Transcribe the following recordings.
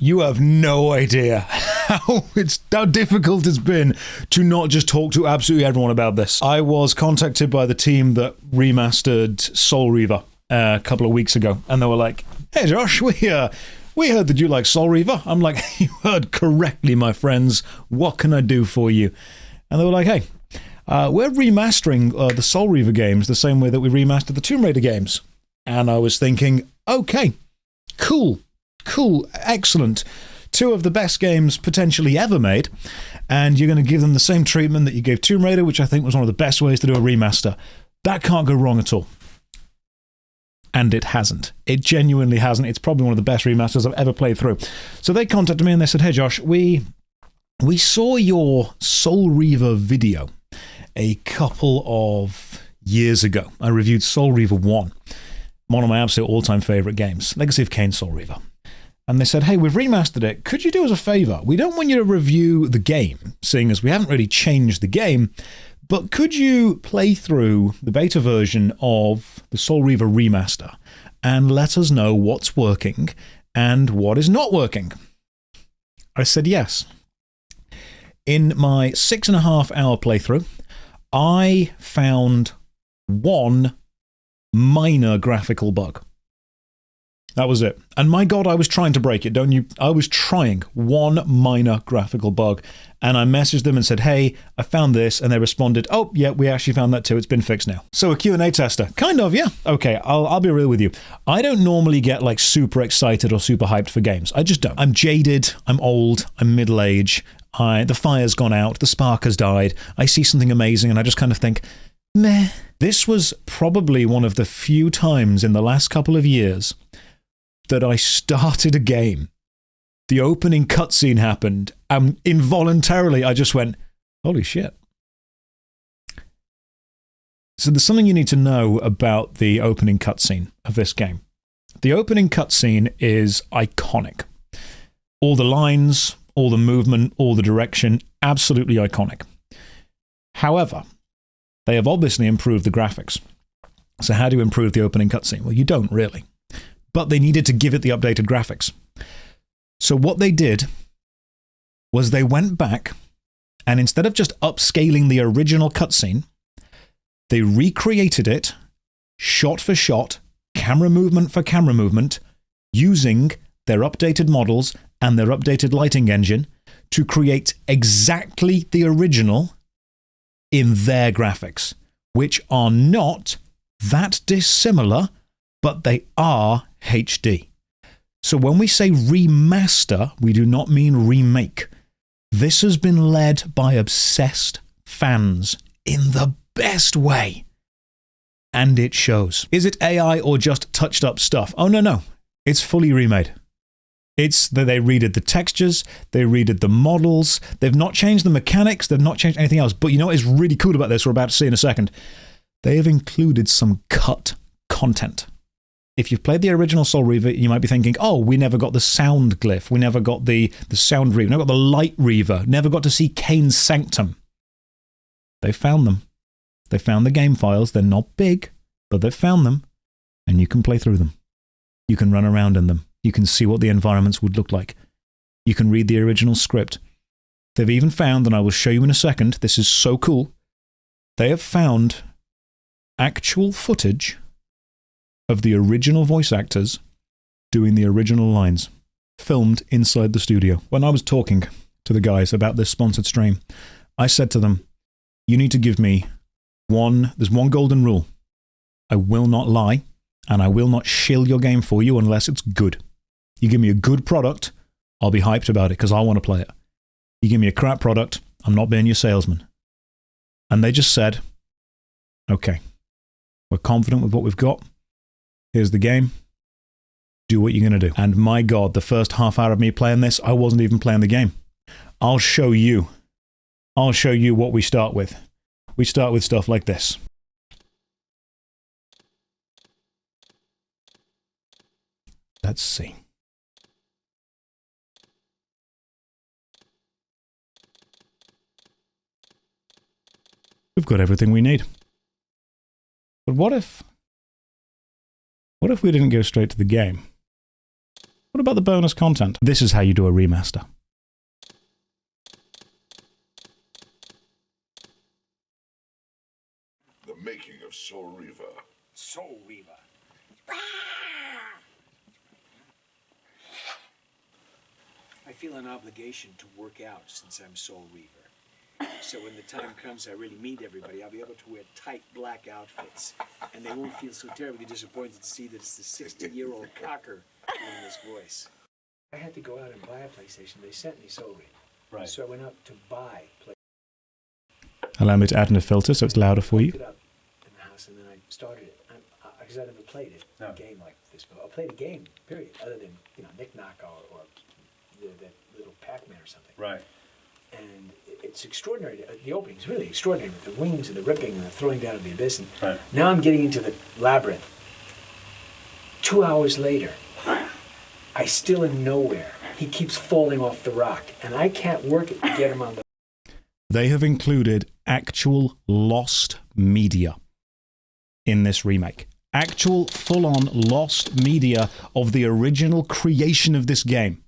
you have no idea how difficult it's been to not just talk to absolutely everyone about this. I was contacted by the team that remastered Soul Reaver a couple of weeks ago, and they were like, "Hey Josh, we heard that you like Soul Reaver." I'm like, "You heard correctly, my friends. What can I do for you?" And they were like, "Hey, we're remastering the Soul Reaver games the same way that we remastered the Tomb Raider games." And I was thinking, okay, cool, excellent. 2 of the best games potentially ever made, and you're going to give them the same treatment that you gave Tomb Raider, which I think was one of the best ways to do a remaster. That can't go wrong at all. And it hasn't. It genuinely hasn't. It's probably one of the best remasters I've ever played through. So they contacted me and they said, "Hey Josh, we saw your Soul Reaver video a couple of years ago. I reviewed Soul Reaver 1. One of my absolute all-time favorite games, Legacy of Kain Soul Reaver." And they said, "Hey, we've remastered it. Could you do us a favor? We don't want you to review the game, seeing as we haven't really changed the game, but could you play through the beta version of the Soul Reaver remaster and let us know what's working and what is not working?" I said yes. In my 6.5-hour playthrough, I found one minor graphical bug. That was it. And my God, I was trying to break it, don't you? I was trying. One minor graphical bug. And I messaged them and said, "Hey, I found this." And they responded, "Oh, yeah, we actually found that too. It's been fixed now." So a Q&A tester. Kind of, yeah. Okay, I'll be real with you. I don't normally get like super excited or super hyped for games. I just don't. I'm jaded. I'm old. I'm middle-aged. The fire's gone out. The spark has died. I see something amazing and I just kind of think, meh. This was probably one of the few times in the last couple of years that I started a game. The opening cutscene happened, and involuntarily I just went, "Holy shit." So there's something you need to know about the opening cutscene of this game. The opening cutscene is iconic. All the lines, all the movement, all the direction, absolutely iconic. However, they have obviously improved the graphics. So how do you improve the opening cutscene? Well, you don't really. But they needed to give it the updated graphics. So what they did was they went back and instead of just upscaling the original cutscene, they recreated it shot for shot, camera movement for camera movement, using their updated models and their updated lighting engine to create exactly the original in their graphics, which are not that dissimilar, but they are HD. So when we say remaster, we do not mean remake. This has been led by obsessed fans in the best way. And it shows. Is it AI or just touched up stuff? Oh, no. It's fully remade. It's that they redid the textures, they redid the models, they've not changed the mechanics, they've not changed anything else. But you know what is really cool about this, we're about to see in a second? They have included some cut content. If you've played the original Soul Reaver, you might be thinking, "Oh, we never got the sound glyph, we never got the sound reaver, never got the light reaver, never got to see Kain's Sanctum." They found them. They found the game files. They're not big, but they've found them, and you can play through them. You can run around in them. You can see what the environments would look like. You can read the original script. They've even found, and I will show you in a second, this is so cool, they have found actual footage of the original voice actors doing the original lines, filmed inside the studio. When I was talking to the guys about this sponsored stream, I said to them, "You need to give me there's one golden rule. I will not lie, and I will not shill your game for you unless it's good. You give me a good product, I'll be hyped about it because I want to play it. You give me a crap product, I'm not being your salesman." And they just said, "Okay, we're confident with what we've got. Here's the game. Do what you're going to do." And my God, the first half hour of me playing this, I wasn't even playing the game. I'll show you what we start with. We start with stuff like this. Let's see. We've got everything we need. But what if we didn't go straight to the game? What about the bonus content? This is how you do a remaster. The making of Soul Reaver. Soul Reaver. I feel an obligation to work out since I'm Soul Reaver. So when the time comes I really meet everybody, I'll be able to wear tight black outfits. And they won't feel so terribly disappointed to see that it's the 60-year-old cocker doing this voice. I had to go out and buy a PlayStation. They sent me Soul Reaver. Right. So I went out to buy PlayStation. Allow me to add in a filter so it's louder for you. I put it up in the house and then I started it. Because I never played it, a game like this. But I played a game, period, other than, you know, Knick Knock or that little Pac-Man or something. Right. And it's extraordinary. The opening is really extraordinary with the wings and the ripping and the throwing down of the abyss. And right. Now I'm getting into the labyrinth. 2 hours later, I still am nowhere. He keeps falling off the rock, and I can't work it to get him on the... They have included actual lost media in this remake. Actual full-on lost media of the original creation of this game.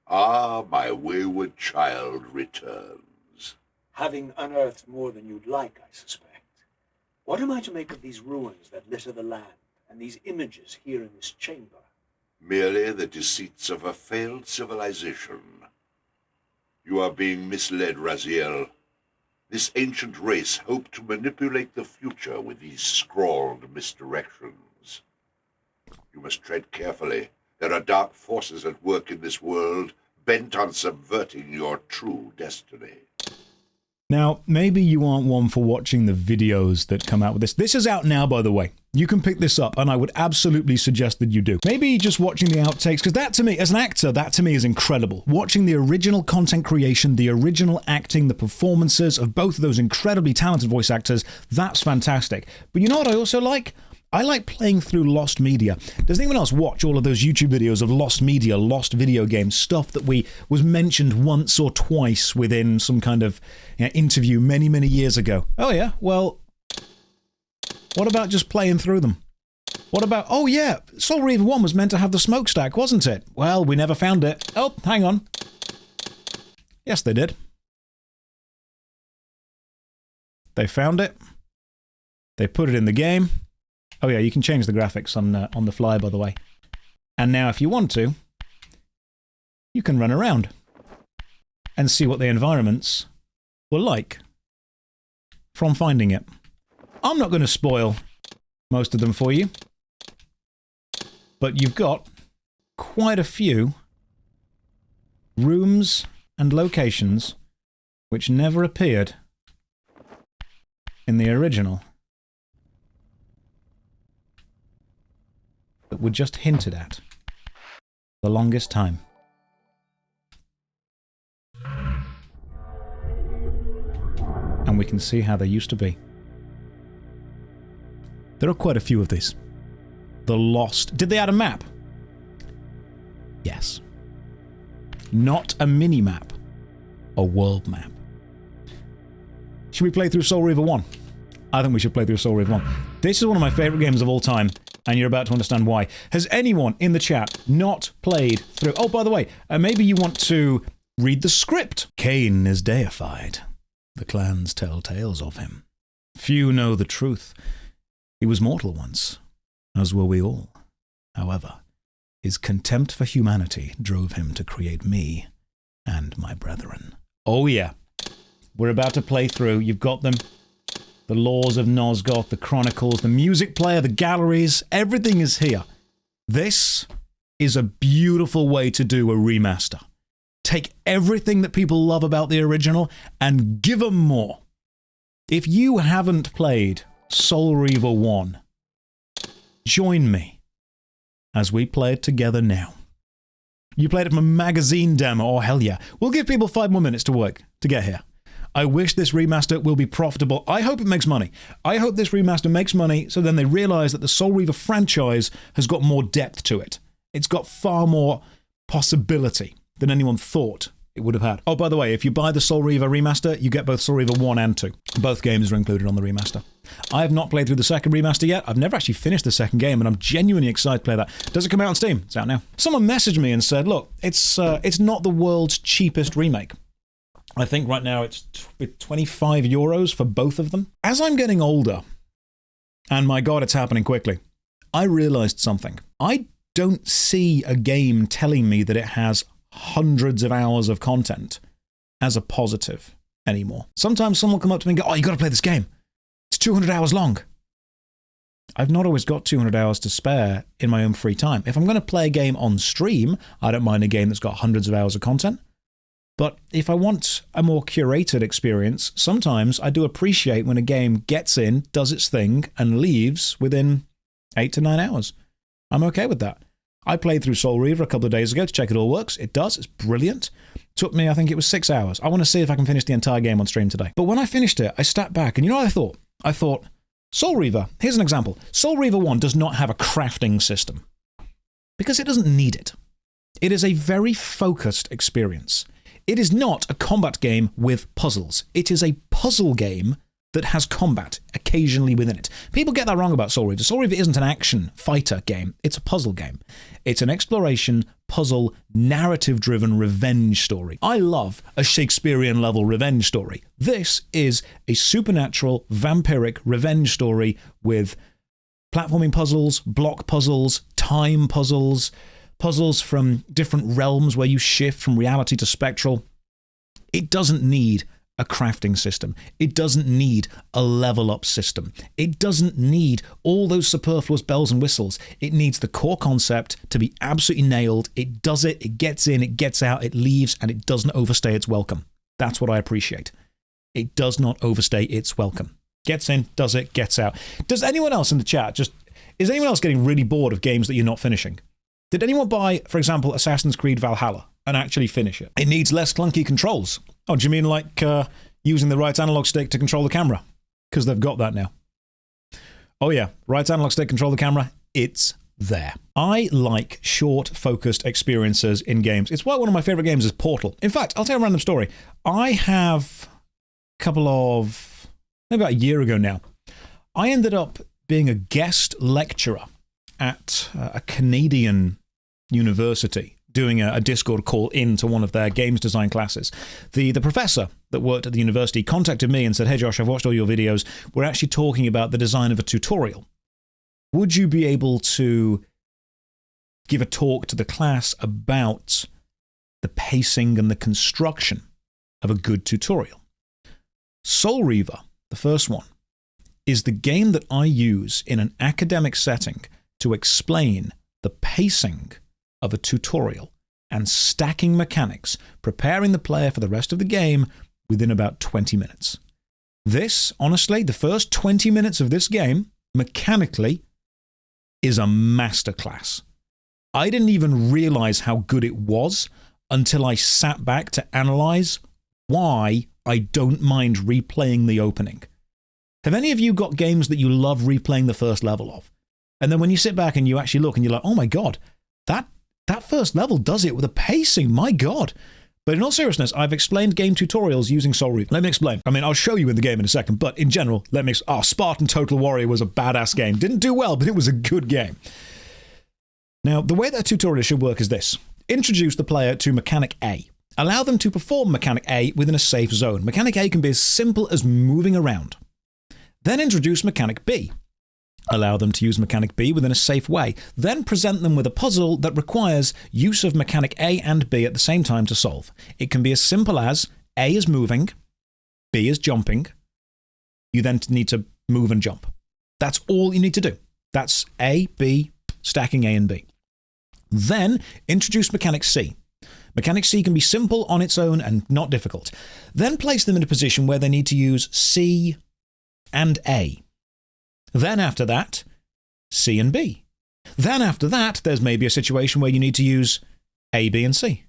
Ah, my wayward child returns. Having unearthed more than you'd like, I suspect. What am I to make of these ruins that litter the land, and these images here in this chamber? Merely the deceits of a failed civilization. You are being misled, Raziel. This ancient race hoped to manipulate the future with these scrawled misdirections. You must tread carefully. There are dark forces at work in this world, bent on subverting your true destiny. Now, maybe you aren't one for watching the videos that come out with this. This is out now, by the way. You can pick this up, and I would absolutely suggest that you do. Maybe just watching the outtakes, because that to me, as an actor, that to me is incredible. Watching the original content creation, the original acting, the performances of both of those incredibly talented voice actors, that's fantastic. But you know what I also like? I like playing through lost media. Does anyone else watch all of those YouTube videos of lost media, lost video games, stuff that was mentioned once or twice within some kind of interview many, many years ago? Oh yeah, well, what about just playing through them? What about, oh yeah, Soul Reaver 1 was meant to have the smokestack, wasn't it? Well, we never found it. Oh, hang on. Yes, they did. They found it. They put it in the game. Oh yeah, you can change the graphics on the fly, by the way. And now if you want to, you can run around and see what the environments were like from finding it. I'm not going to spoil most of them for you, but you've got quite a few rooms and locations which never appeared in the original, that were just hinted at the longest time. And we can see how they used to be. There are quite a few of these. The Lost... Did they add a map? Yes. Not a mini-map. A world map. Should we play through Soul Reaver 1? I think we should play through Soul Reaver 1. This is one of my favourite games of all time, and you're about to understand why. Has anyone in the chat not played through... Oh, by the way, maybe you want to read the script. Cain is deified. The clans tell tales of him. Few know the truth. He was mortal once, as were we all. However, his contempt for humanity drove him to create me and my brethren. Oh yeah. We're about to play through. You've got them. The Laws of Nosgoth, the Chronicles, the music player, the galleries, everything is here. This is a beautiful way to do a remaster. Take everything that people love about the original and give them more. If you haven't played Soul Reaver 1, join me as we play it together now. You played it from a magazine demo, oh hell yeah. We'll give people 5 more minutes to work to get here. I wish this remaster will be profitable. I hope it makes money. I hope this remaster makes money so then they realize that the Soul Reaver franchise has got more depth to it. It's got far more possibility than anyone thought it would have had. Oh, by the way, if you buy the Soul Reaver remaster, you get both Soul Reaver 1 and 2. Both games are included on the remaster. I have not played through the second remaster yet. I've never actually finished the second game, and I'm genuinely excited to play that. Does it come out on Steam? It's out now. Someone messaged me and said, look, it's not the world's cheapest remake. I think right now it's 25 euros for both of them. As I'm getting older, and my God, it's happening quickly, I realized something. I don't see a game telling me that it has hundreds of hours of content as a positive anymore. Sometimes someone will come up to me and go, oh, you got to play this game. It's 200 hours long. I've not always got 200 hours to spare in my own free time. If I'm going to play a game on stream, I don't mind a game that's got hundreds of hours of content. But if I want a more curated experience, sometimes I do appreciate when a game gets in, does its thing, and leaves within 8 to 9 hours. I'm okay with that. I played through Soul Reaver a couple of days ago to check it all works. It does. It's brilliant. Took me, I think it was 6 hours. I want to see if I can finish the entire game on stream today. But when I finished it, I stepped back, and you know what I thought? I thought, Soul Reaver, here's an example. Soul Reaver 1 does not have a crafting system because it doesn't need it. It is a very focused experience. It is not a combat game with puzzles. It is a puzzle game that has combat occasionally within it. People get that wrong about Soul Reaver. Soul Reaver isn't an action fighter game. It's a puzzle game. It's an exploration, puzzle, narrative-driven revenge story. I love a Shakespearean-level revenge story. This is a supernatural, vampiric revenge story with platforming puzzles, block puzzles, time puzzles, puzzles from different realms where you shift from reality to spectral. It doesn't need a crafting system. It doesn't need a level up system. It doesn't need all those superfluous bells and whistles. It needs the core concept to be absolutely nailed. It does it, it gets in, it gets out, it leaves, and it doesn't overstay its welcome. That's what I appreciate. It does not overstay its welcome. Gets in, does it, gets out. Does anyone else in the chat is anyone else getting really bored of games that you're not finishing? Did anyone buy, for example, Assassin's Creed Valhalla and actually finish it? It needs less clunky controls. Oh, do you mean like using the right analog stick to control the camera? Because they've got that now. Oh yeah, right analog stick, control the camera. It's there. I like short, focused experiences in games. It's why one of my favorite games is Portal. In fact, I'll tell you a random story. I have maybe about a year ago now, I ended up being a guest lecturer at a Canadian university, doing a Discord call into one of their games design classes. The professor that worked at the university contacted me and said, hey Josh, I've watched all your videos. We're actually talking about the design of a tutorial. Would you be able to give a talk to the class about the pacing and the construction of a good tutorial? Soul Reaver, the first one, is the game that I use in an academic setting to explain the pacing of a tutorial and stacking mechanics, preparing the player for the rest of the game within about 20 minutes. This, honestly, the first 20 minutes of this game, mechanically, is a masterclass. I didn't even realize how good it was until I sat back to analyze why I don't mind replaying the opening. Have any of you got games that you love replaying the first level of? And then when you sit back and you actually look and you're like, oh my God, that first level does it with a pacing, my God. But in all seriousness, I've explained game tutorials using Soul Reaver. Let me explain. I mean, I'll show you in the game in a second, but in general, Spartan Total Warrior was a badass game. Didn't do well, but it was a good game. Now, the way that a tutorial should work is this. Introduce the player to Mechanic A. Allow them to perform Mechanic A within a safe zone. Mechanic A can be as simple as moving around. Then introduce Mechanic B. Allow them to use Mechanic B within a safe way. Then present them with a puzzle that requires use of Mechanic A and B at the same time to solve. It can be as simple as A is moving, B is jumping. You then need to move and jump. That's all you need to do. That's A, B, stacking A and B. Then introduce Mechanic C. Mechanic C can be simple on its own and not difficult. Then place them in a position where they need to use C and A. Then after that, C and B. Then after that, there's maybe a situation where you need to use A, B, and C.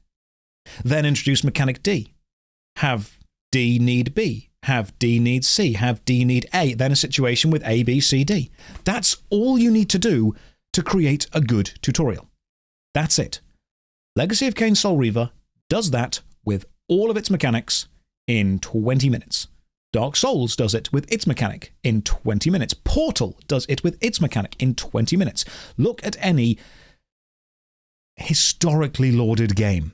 Then introduce Mechanic D. Have D need B. Have D need C. Have D need A. Then a situation with A, B, C, D. That's all you need to do to create a good tutorial. That's it. Legacy of Kain Soul Reaver does that with all of its mechanics in 20 minutes. Dark Souls does it with its mechanic in 20 minutes. Portal does it with its mechanic in 20 minutes. Look at any historically lauded game.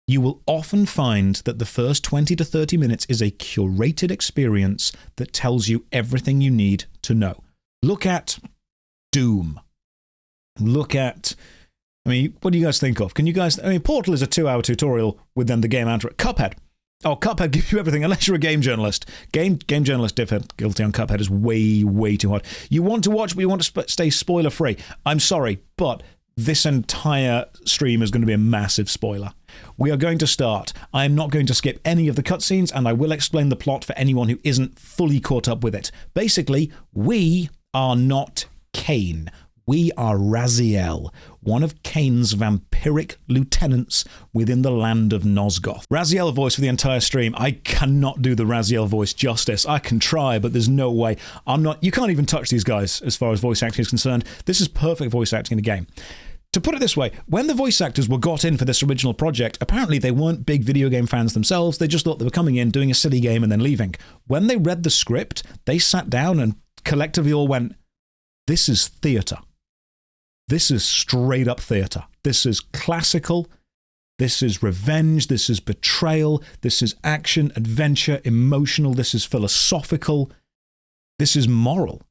You will often find that the first 20 to 30 minutes is a curated experience that tells you everything you need to know. Look at Doom. Look at... I mean, what do you guys think of? Can you guys... I mean, Portal is a 2-hour tutorial with then the game answer. Cuphead. Oh, Cuphead gives you everything, unless you're a game journalist. Game journalist difficulty on Cuphead is way, way too hard. You want to watch, but you want to stay spoiler-free. I'm sorry, but this entire stream is going to be a massive spoiler. We are going to start. I am not going to skip any of the cutscenes, and I will explain the plot for anyone who isn't fully caught up with it. Basically, we are not Cain. We are Raziel, one of Cain's vampiric lieutenants within the land of Nosgoth. Raziel voice for the entire stream. I cannot do the Raziel voice justice. I can try, but there's no way. You can't even touch these guys as far as voice acting is concerned. This is perfect voice acting in the game. To put it this way, when the voice actors were got in for this original project, apparently they weren't big video game fans themselves. They just thought they were coming in, doing a silly game, and then leaving. When they read the script, they sat down and collectively all went, this is theatre. This is straight up theatre. This is classical. This is revenge. This is betrayal. This is action, adventure, emotional. This is philosophical. This is moral.